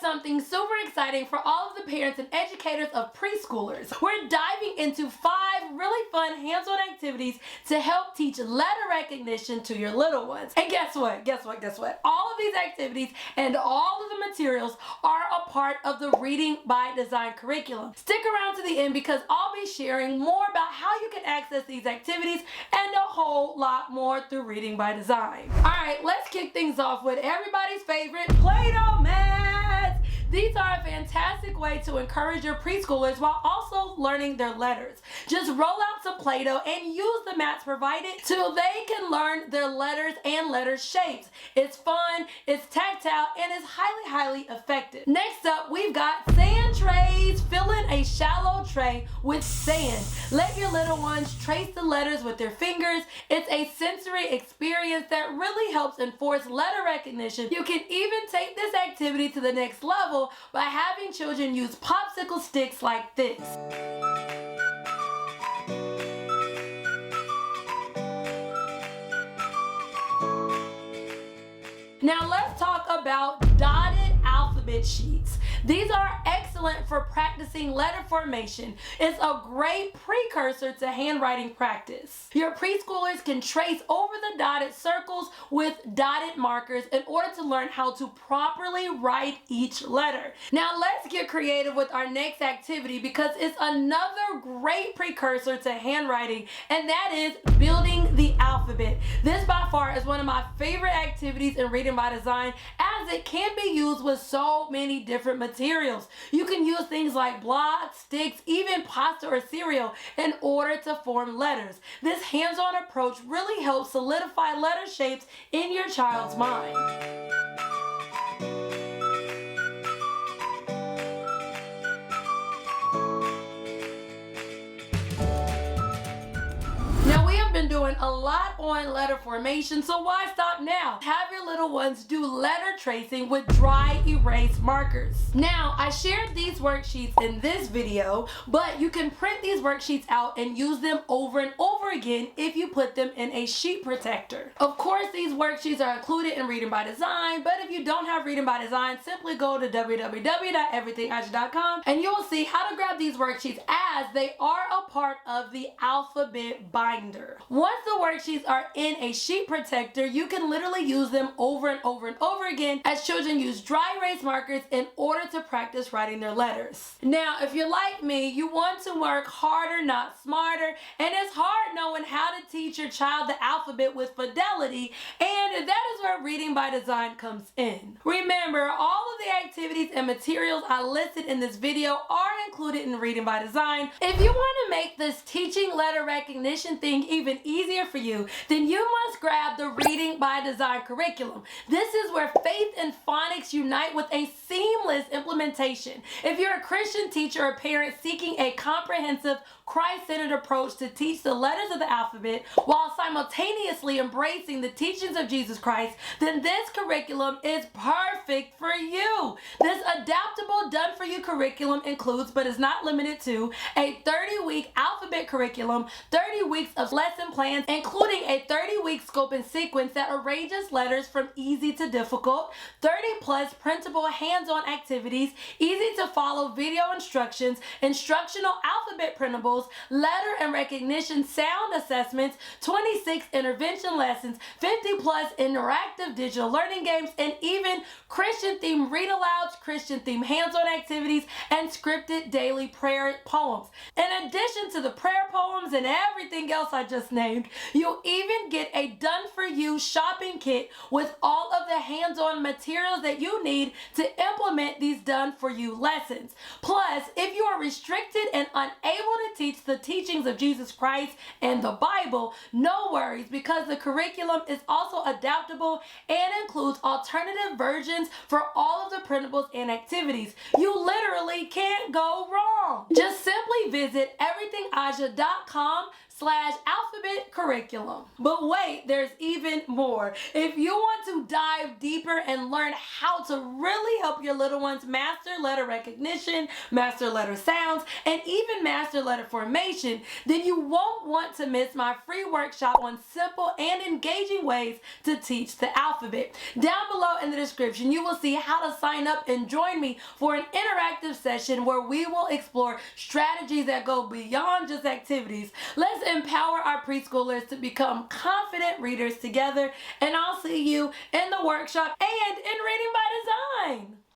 something super exciting for all of the parents and educators of preschoolers. We're diving into 5 really fun hands-on activities to help teach letter recognition to your little ones. And guess what? All of these activities and all of the materials are a part of the Reading by Design curriculum. Stick around to the end because I'll be sharing more about how you can access these activities and a whole lot more through Reading by Design. Alright, let's kick things off with everybody's favorite Doh Mats! These are a fantastic way to encourage your preschoolers while also learning their letters. Just roll out some Play-Doh and use the mats provided so they can learn their letters and letter shapes. It's fun, it's tactile, and it's highly effective. Next up, we've got sand trays. Fill in a shallow tray with sand. Let your little ones trace the letters with their fingers. It's a sensory experience that really helps enforce letter recognition. You can even take this activity to the next level by having children use popsicle sticks like this. Now let's talk about dotted alphabet sheets. These are excellent for practicing letter formation. It's a great precursor to handwriting practice. Your preschoolers can trace over the dotted circles with dotted markers in order to learn how to properly write each letter. Now let's get creative with our next activity because it's another great precursor to handwriting, and that is building the alphabet. This by far is one of my favorite activities in Reading by Design as it can be used with so many different materials. You can use things like blocks, sticks, even pasta or cereal in order to form letters. This hands-on approach really helps solidify letter shapes in your child's mind. Been doing a lot on letter formation, so why stop now? Have your little ones do letter tracing with dry erase markers. Now, I shared these worksheets in this video, but you can print these worksheets out and use them over and over again if you put them in a sheet protector. Of course, these worksheets are included in Reading by Design, but if you don't have Reading by Design, simply go to www.everythingaja.com and you will see how to grab these worksheets as they are a part of the alphabet binder. Once the worksheets are in a sheet protector, you can literally use them over and over and over again as children use dry erase markers in order to practice writing their letters. Now, if you're like me, you want to work harder, not smarter, and it's hard knowing how to teach your child the alphabet with fidelity, and that is where Reading by Design comes in. Remember, all of the activities and materials I listed in this video are included in Reading by Design. If you want to make this teaching letter recognition thing even easier for you, then you must grab the Reading by Design curriculum. This is where faith and phonics unite with a seamless implementation. If you're a Christian teacher or parent seeking a comprehensive, Christ-centered approach to teach the letters of the alphabet while simultaneously embracing the teachings of Jesus Christ, then this curriculum is perfect for you. This adaptable, done-for-you curriculum includes, but is not limited to, a 30-week alphabet curriculum, 30 weeks of lesson plans, including a 30-week scope and sequence that arranges letters from easy to difficult, 30+ printable hands-on activities, easy-to-follow video instructions, instructional alphabet printables, letter and recognition sound assessments, 26 intervention lessons, 50+ interactive digital learning games, and even Christian-themed read-alouds, Christian-themed hands-on activities, and scripted daily prayer poems. In addition to the prayer poems and everything else I just named, you'll even get a done-for-you shopping kit with all of the hands-on materials that you need to implement these done-for-you lessons. Plus, if you are restricted and unable to teach the teachings of Jesus Christ and the Bible, no worries, because the curriculum is also adaptable and includes alternative versions for all of the printables and activities. You literally can't go wrong. Just simply visit everythingaja.com alphabet curriculum. But wait, there's even more. If you want to dive deeper and learn how to really help your little ones master letter recognition, master letter sounds, and even master letter formation, then you won't want to miss my free workshop on simple and engaging ways to teach the alphabet. Down below in the description, you will see how to sign up and join me for an interactive session where we will explore strategies that go beyond just activities. Let's empower our preschoolers to become confident readers together, and I'll see you in the workshop and in Reading by Design.